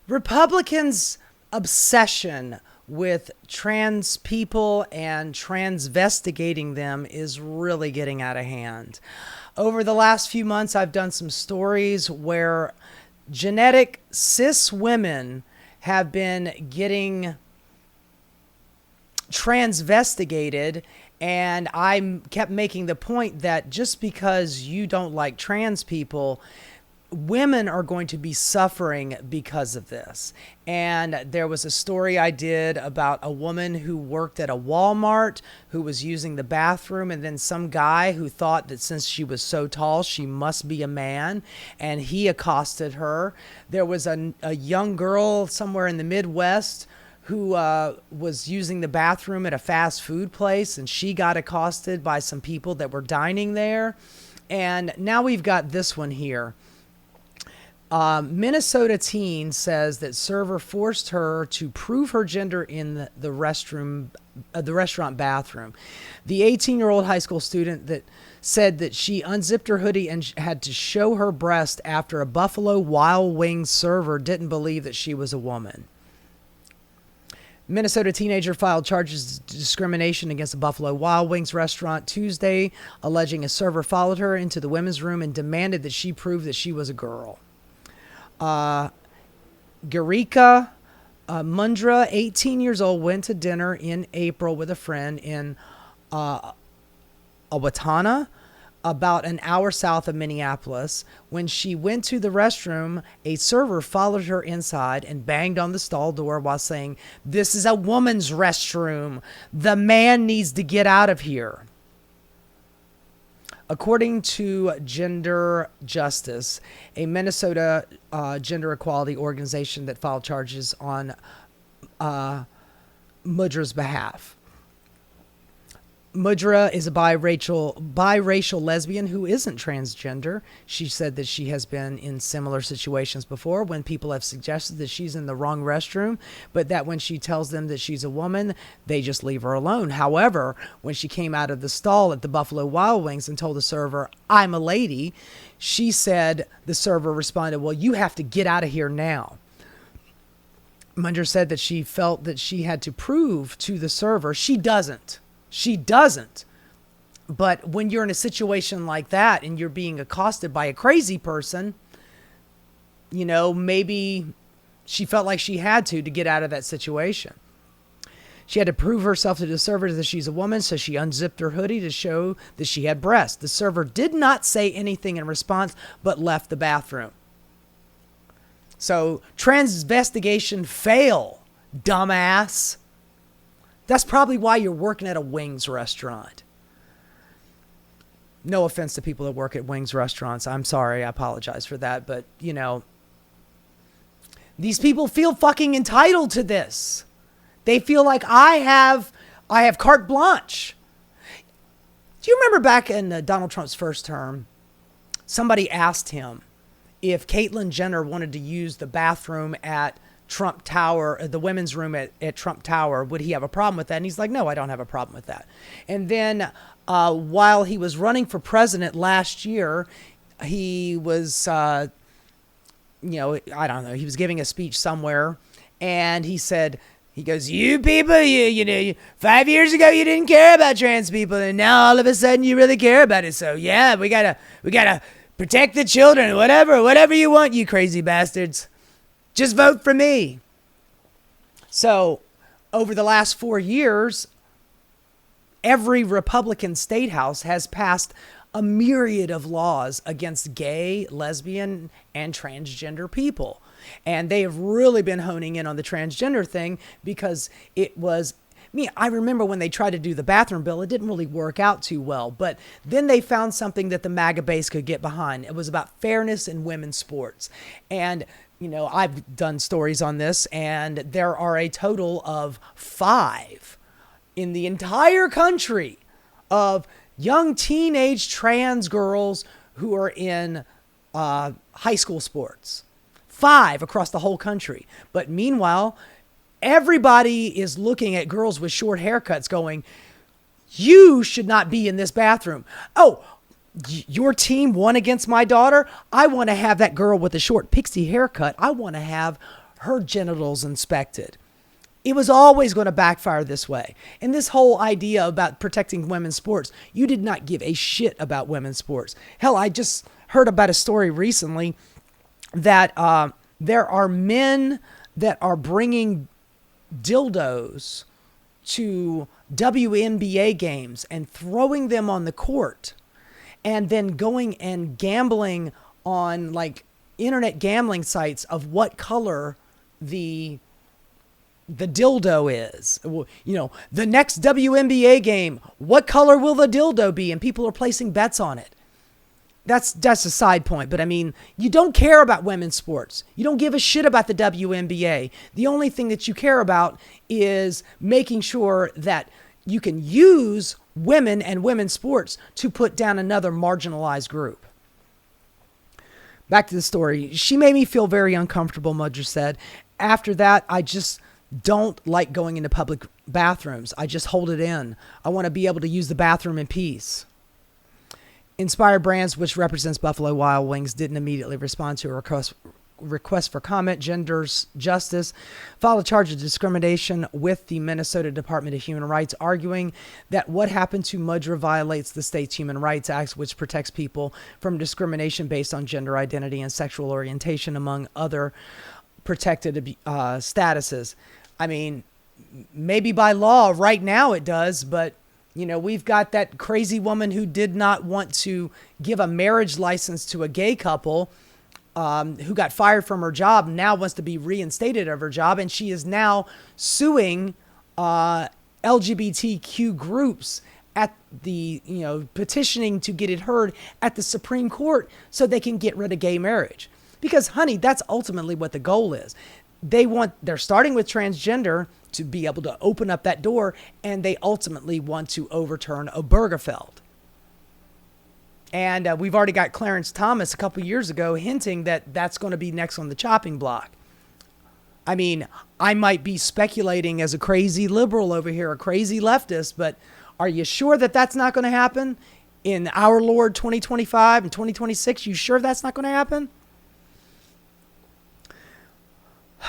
Republicans' obsession with trans people and transvestigating them is really getting out of hand. Over the last few months, I've done some stories where genetic cis women have been getting transvestigated, and I kept making the point that just because you don't like trans people, women are going to be suffering because of this. And there was a story I did about a woman who worked at a Walmart who was using the bathroom, and then some guy who thought that since she was so tall, she must be a man, and he accosted her. There was a young girl somewhere in the Midwest who was using the bathroom at a fast food place, and she got accosted by some people that were dining there. And now we've got this one here. Minnesota teen says that server forced her to prove her gender in the restaurant bathroom. The 18-year-old high school student that said that she unzipped her hoodie and had to show her breast after a Buffalo Wild Wings server didn't believe that she was a woman. Minnesota teenager filed charges of discrimination against the Buffalo Wild Wings restaurant Tuesday, alleging a server followed her into the women's room and demanded that she prove that she was a girl. Garika Mundra, 18 years old, went to dinner in April with a friend in Owatonna, about an hour south of Minneapolis. When she went to the restroom, a server followed her inside and banged on the stall door while saying, "This is a woman's restroom. The man needs to get out of here." According to Gender Justice, a Minnesota gender equality organization that filed charges on Mudra's behalf. Mudra is a biracial lesbian who isn't transgender. She said that she has been in similar situations before when people have suggested that she's in the wrong restroom, but that when she tells them that she's a woman, they just leave her alone. However, when she came out of the stall at the Buffalo Wild Wings and told the server, "I'm a lady," she said the server responded, "Well, you have to get out of here now." Mudra said that she felt that she had to prove to the server she doesn't. She doesn't. But when you're in a situation like that and you're being accosted by a crazy person, you know, maybe she felt like she had to get out of that situation. She had to prove herself to the server that she's a woman, so she unzipped her hoodie to show that she had breasts. The server did not say anything in response, but left the bathroom. So, transvestigation fail, dumbass. That's probably why you're working at a wings restaurant. No offense to people that work at wings restaurants. I'm sorry. I apologize for that. But, you know, these people feel fucking entitled to this. They feel like I have carte blanche. Do you remember back in Donald Trump's first term, somebody asked him if Caitlyn Jenner wanted to use the bathroom at Trump Tower, the women's room at Trump Tower, would he have a problem with that? And he's like, no, I don't have a problem with that. And then while he was running for president last year, he was, I don't know, he was giving a speech somewhere, and he said, he goes, "You people, you know, 5 years ago you didn't care about trans people, and now all of a sudden you really care about it. So yeah, we gotta protect the children, whatever you want, you crazy bastards. Just vote for me." So over the last 4 years, every Republican state house has passed a myriad of laws against gay, lesbian, and transgender people. And they have really been honing in on the transgender thing because it was, I remember when they tried to do the bathroom bill, it didn't really work out too well. But then they found something that the MAGA base could get behind. It was about fairness in women's sports. And you know, I've done stories on this, and there are a total of 5 in the entire country of young teenage trans girls who are in high school sports. 5 across the whole country. But meanwhile, everybody is looking at girls with short haircuts going, "You should not be in this bathroom." Oh, your team won against my daughter. I want to have that girl with the short pixie haircut. I want to have her genitals inspected. It was always going to backfire this way. And this whole idea about protecting women's sports, you did not give a shit about women's sports. Hell, I just heard about a story recently that there are men that are bringing dildos to WNBA games and throwing them on the court and then going and gambling on like internet gambling sites of what color the dildo is. You know, the next WNBA game, what color will the dildo be? And people are placing bets on it. That's a side point. But I mean, you don't care about women's sports. You don't give a shit about the WNBA. The only thing that you care about is making sure that you can use women and women's sports to put down another marginalized group. Back to the story. She made me feel very uncomfortable, Mudra said. After that, I just don't like going into public bathrooms. I just hold it in. I want to be able to use the bathroom in peace. Inspired Brands, which represents Buffalo Wild Wings, didn't immediately respond to a request for comment. Genders Justice filed a charge of discrimination with the Minnesota Department of Human Rights, arguing that what happened to Mudra violates the state's Human Rights Act, which protects people from discrimination based on gender identity and sexual orientation, among other protected statuses. I mean, maybe by law right now it does, but you know, we've got that crazy woman who did not want to give a marriage license to a gay couple who got fired from her job, now wants to be reinstated of her job. And she is now suing LGBTQ groups at the, you know, petitioning to get it heard at the Supreme Court so they can get rid of gay marriage. Because, honey, that's ultimately what the goal is. They're starting with transgender to be able to open up that door, and they ultimately want to overturn Obergefell. And we've already got Clarence Thomas a couple years ago hinting that that's going to be next on the chopping block. I mean, I might be speculating as a crazy liberal over here, a crazy leftist, but are you sure that that's not going to happen in our Lord 2025 and 2026? You sure that's not going to happen?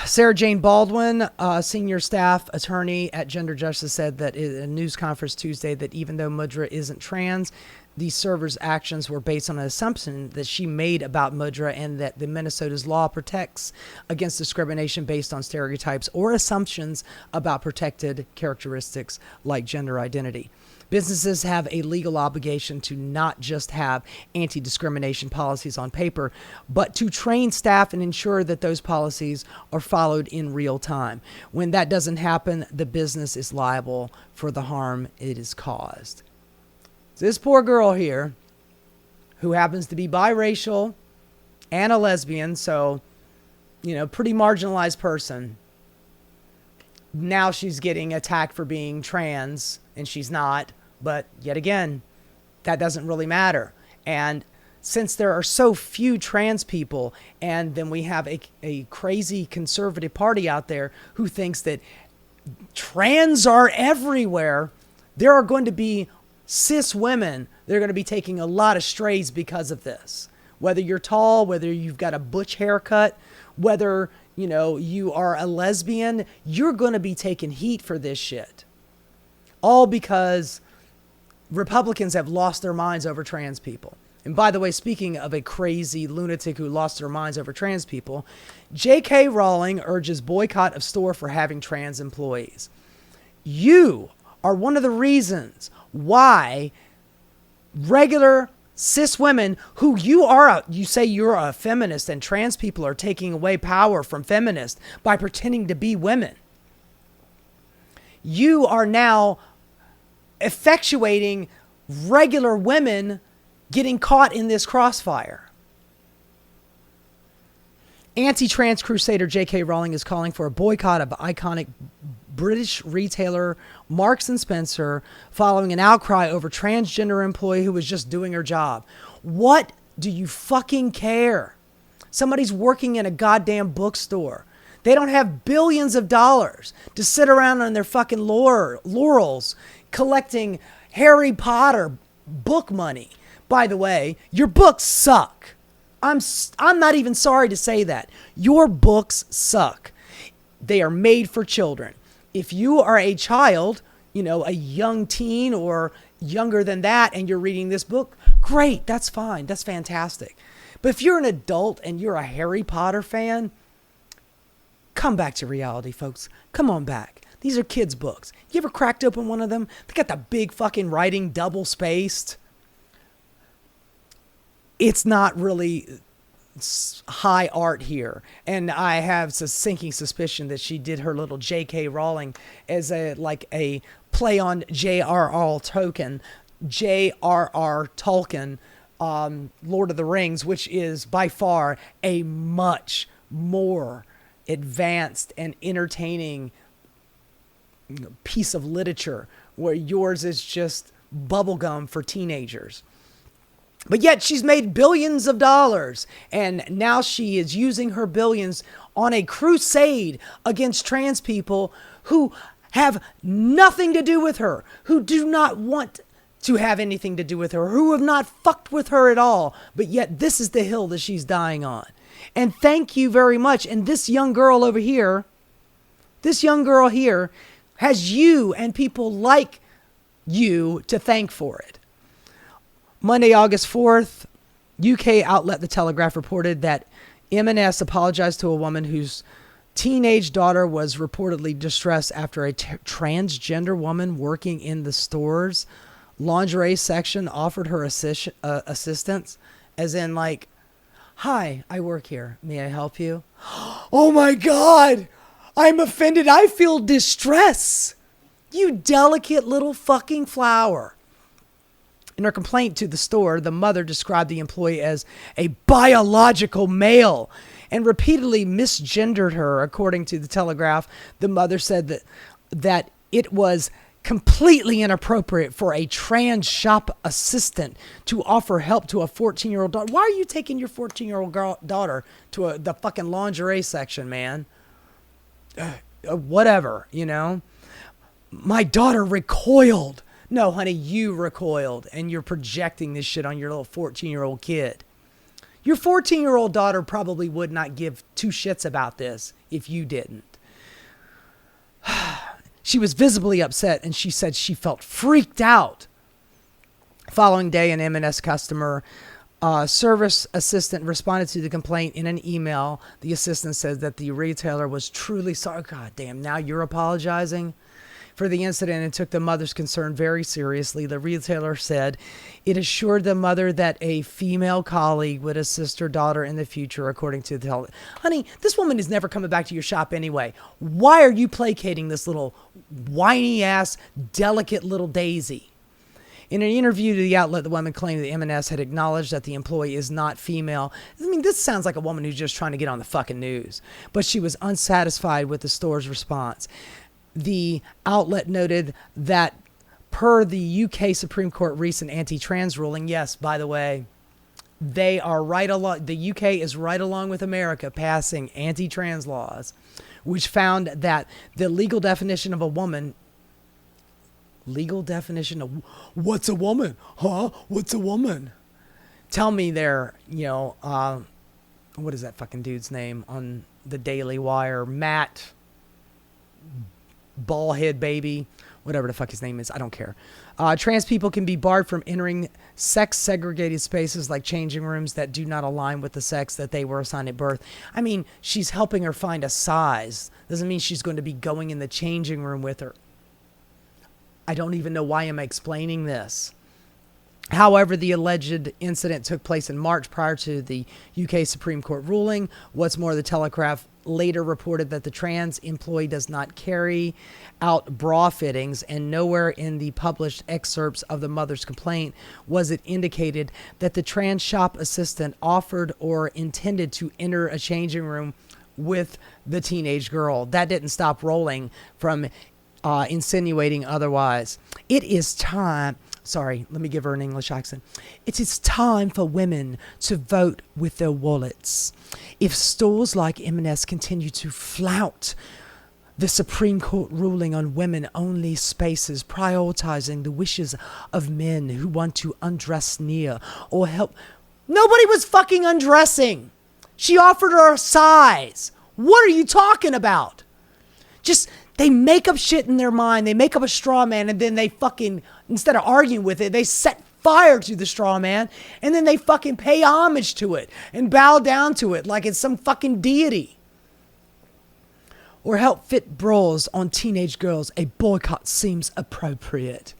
Sarah Jane Baldwin, senior staff attorney at Gender Justice, said that in a news conference Tuesday that even though Mudra isn't trans, the server's actions were based on an assumption that she made about Mudra, and that the Minnesota's law protects against discrimination based on stereotypes or assumptions about protected characteristics like gender identity. Businesses have a legal obligation to not just have anti-discrimination policies on paper, but to train staff and ensure that those policies are followed in real time. When that doesn't happen, the business is liable for the harm it has caused. This poor girl here, who happens to be biracial and a lesbian, so, you know, pretty marginalized person, now she's getting attacked for being trans, and she's not. But yet again, that doesn't really matter. And since there are so few trans people, and then we have a crazy conservative party out there who thinks that trans are everywhere, there are going to be cis women that are going to be taking a lot of strays because of this. Whether you're tall, whether you've got a butch haircut, whether, you know, you are a lesbian, you're going to be taking heat for this shit. All because Republicans have lost their minds over trans people. And by the way, speaking of a crazy lunatic who lost their minds over trans people, J.K. Rowling urges boycott of store for having trans employees. You are one of the reasons why regular cis women who you say you're a feminist, and trans people are taking away power from feminists by pretending to be women. You are now effectuating regular women getting caught in this crossfire. Anti-trans crusader J.K. Rowling is calling for a boycott of iconic British retailer Marks & Spencer following an outcry over transgender employee who was just doing her job. What do you fucking care? Somebody's working in a goddamn bookstore. They don't have billions of dollars to sit around on their fucking laurels collecting Harry Potter book money. By the way, your books suck. I'm not even sorry to say that. Your books suck. They are made for children. If you are a child, a young teen or younger than that, and you're reading this book, great, that's fine, that's fantastic. But if you're an adult and you're a Harry Potter fan, come back to reality, folks. Come on back. These are kids' books. You ever cracked open one of them? They got the big fucking writing double spaced. It's not really high art here, and I have a sinking suspicion that she did her little J.K. Rowling as a play on J.R.R. Tolkien, Lord of the Rings, which is by far a much more advanced and entertaining piece of literature, where yours is just bubblegum for teenagers. But yet she's made billions of dollars, and now she is using her billions on a crusade against trans people who have nothing to do with her, who do not want to have anything to do with her, who have not fucked with her at all. But yet this is the hill that she's dying on. And thank you very much. And this young girl over here, has you and people like you to thank for it. Monday, August 4th, UK outlet The Telegraph reported that M&S apologized to a woman whose teenage daughter was reportedly distressed after a transgender woman working in the store's lingerie section offered her assistance, as in like, "Hi, I work here. May I help you?" Oh my God, I'm offended. I feel distress. You delicate little fucking flower. In her complaint to the store, the mother described the employee as a biological male and repeatedly misgendered her. According to the Telegraph, the mother said that it was completely inappropriate for a trans shop assistant to offer help to a 14-year-old daughter. Why are you taking your 14-year-old daughter to the fucking lingerie section, man? Whatever, My daughter recoiled. No, honey, you recoiled, and you're projecting this shit on your little 14-year-old kid. Your 14-year-old daughter probably would not give two shits about this if you didn't. She was visibly upset, and she said she felt freaked out. Following day, an M&S customer service assistant responded to the complaint in an email. The assistant said that the retailer was truly sorry. God damn, now you're apologizing for the incident and took the mother's concern very seriously. The retailer said it assured the mother that a female colleague would assist her daughter in the future, according to the Honey, this woman is never coming back to your shop anyway. Why are you placating this little whiny ass, delicate little daisy? In an interview to the outlet, the woman claimed that M&S had acknowledged that the employee is not female. I mean, this sounds like a woman who's just trying to get on the fucking news. But she was unsatisfied with the store's response. The outlet noted that per the UK Supreme Court recent anti-trans ruling, yes, by the way, they are right along, the UK is right along with America passing anti-trans laws, which found that the legal definition of what's a woman? Huh? What's a woman? Tell me there, what is that fucking dude's name on the Daily Wire? Matt Ballhead Baby, whatever the fuck his name is, I don't care. Trans people can be barred from entering sex-segregated spaces like changing rooms that do not align with the sex that they were assigned at birth. I mean, she's helping her find a size. Doesn't mean she's going to be going in the changing room with her. I don't even know why I'm explaining this. However, the alleged incident took place in March prior to the UK Supreme Court ruling. What's more, the Telegraph later reported that the trans employee does not carry out bra fittings, and nowhere in the published excerpts of the mother's complaint was it indicated that the trans shop assistant offered or intended to enter a changing room with the teenage girl. That didn't stop Rowling from insinuating otherwise. It is time. Sorry, let me give her an English accent. It is time for women to vote with their wallets. If stores like M&S continue to flout the Supreme Court ruling on women-only spaces, prioritizing the wishes of men who want to undress near or help. Nobody was fucking undressing. She offered her a size. What are you talking about? They make up shit in their mind. They make up a straw man, and then they fucking, instead of arguing with it, they set fire to the straw man, and then they fucking pay homage to it and bow down to it like it's some fucking deity. Or help fit brawls on teenage girls. A boycott seems appropriate.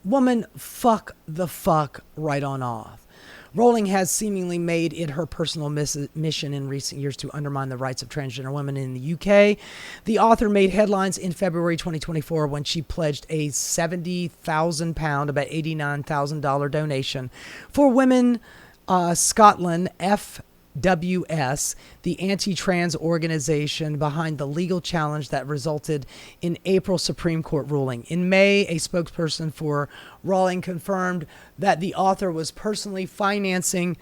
Woman, fuck the fuck right on off. Rowling has seemingly made it her personal mission in recent years to undermine the rights of transgender women in the UK. The author made headlines in February 2024 when she pledged a £70,000, about $89,000 donation for Women Scotland FWS, the anti-trans organization behind the legal challenge that resulted in April Supreme Court ruling. In May, a spokesperson for Rowling confirmed that the author was personally financing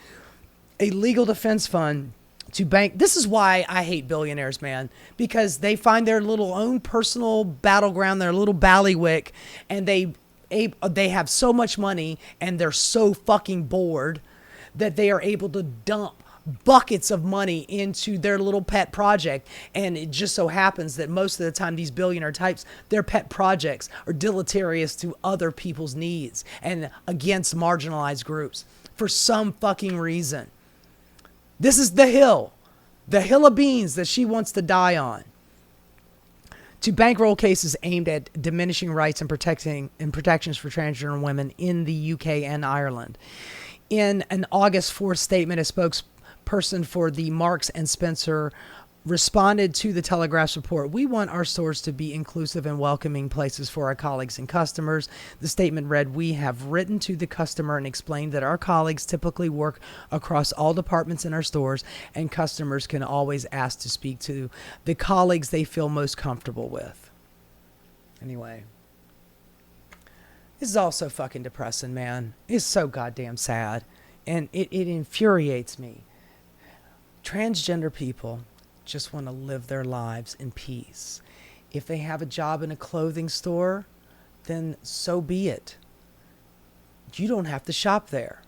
a legal defense fund to bank. This is why I hate billionaires, man, because they find their little own personal battleground, their little ballywick, and they have so much money and they're so fucking bored that they are able to dump buckets of money into their little pet project. And it just so happens that most of the time these billionaire types, their pet projects are deleterious to other people's needs and against marginalized groups for some fucking reason. This is the hill of beans that she wants to die on. To bankroll cases aimed at diminishing rights and protections for transgender women in the UK and Ireland. In an August 4th statement, a spokesperson for the Marks and Spencer responded to the Telegraph's report. We want our stores to be inclusive and welcoming places for our colleagues and customers. The statement read, we have written to the customer and explained that our colleagues typically work across all departments in our stores, and customers can always ask to speak to the colleagues they feel most comfortable with. Anyway, this is all so fucking depressing, man. It's so goddamn sad. And it infuriates me. Transgender people just want to live their lives in peace. If they have a job in a clothing store, then so be it. You don't have to shop there.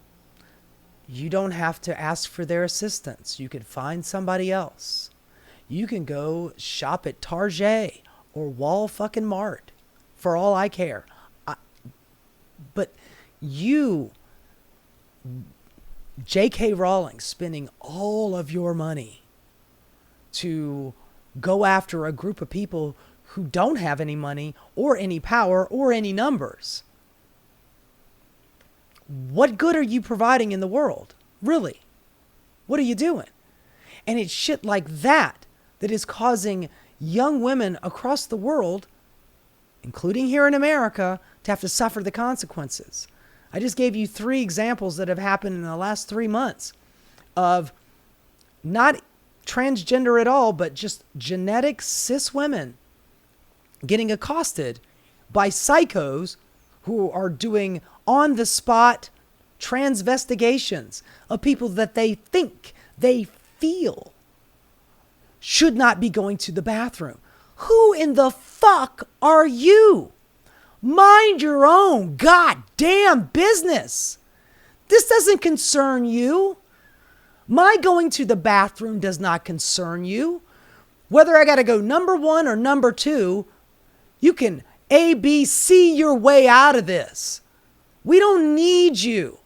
You don't have to ask for their assistance. You can find somebody else. You can go shop at Target or Wal fucking Mart for all I care. But you, J.K. Rowling, spending all of your money to go after a group of people who don't have any money or any power or any numbers. What good are you providing in the world? Really? What are you doing? And it's shit like that that is causing young women across the world, including here in America, to have to suffer the consequences. I just gave you 3 examples that have happened in the last 3 months of not transgender at all, but just genetic cis women getting accosted by psychos who are doing on-the-spot transvestigations of people that they think, they feel should not be going to the bathroom. Who in the fuck are you? Mind your own goddamn business. This doesn't concern you. My going to the bathroom does not concern you. Whether I got to go number 1 or number 2, you can ABC your way out of this. We don't need you.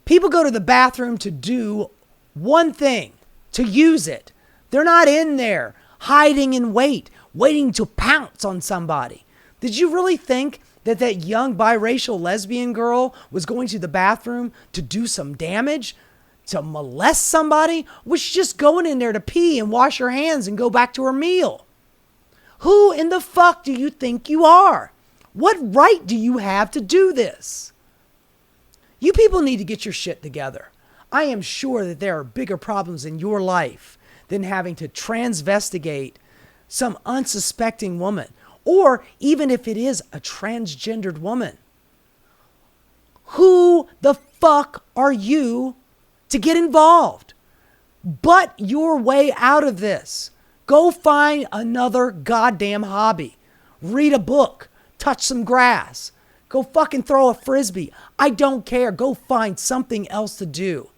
People go to the bathroom to do one thing, to use it. They're not in there hiding in waiting to pounce on somebody. Did you really think that that young biracial lesbian girl was going to the bathroom to do some damage, to molest somebody? Was she just going in there to pee and wash her hands and go back to her meal? Who in the fuck do you think you are? What right do you have to do this? You people need to get your shit together. I am sure that there are bigger problems in your life than having to transvestigate some unsuspecting woman, or even if it is a transgendered woman. Who the fuck are you to get involved? Butt your way out of this. Go find another goddamn hobby. Read a book. Touch some grass. Go fucking throw a frisbee. I don't care. Go find something else to do.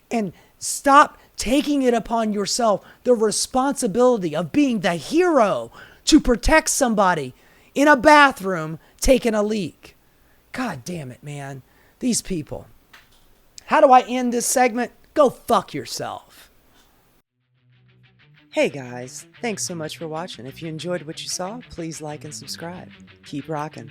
And stop taking it upon yourself, the responsibility of being the hero to protect somebody in a bathroom taking a leak. God damn it, man. These people. How do I end this segment? Go fuck yourself. Hey guys, thanks so much for watching. If you enjoyed what you saw, please like and subscribe. Keep rocking.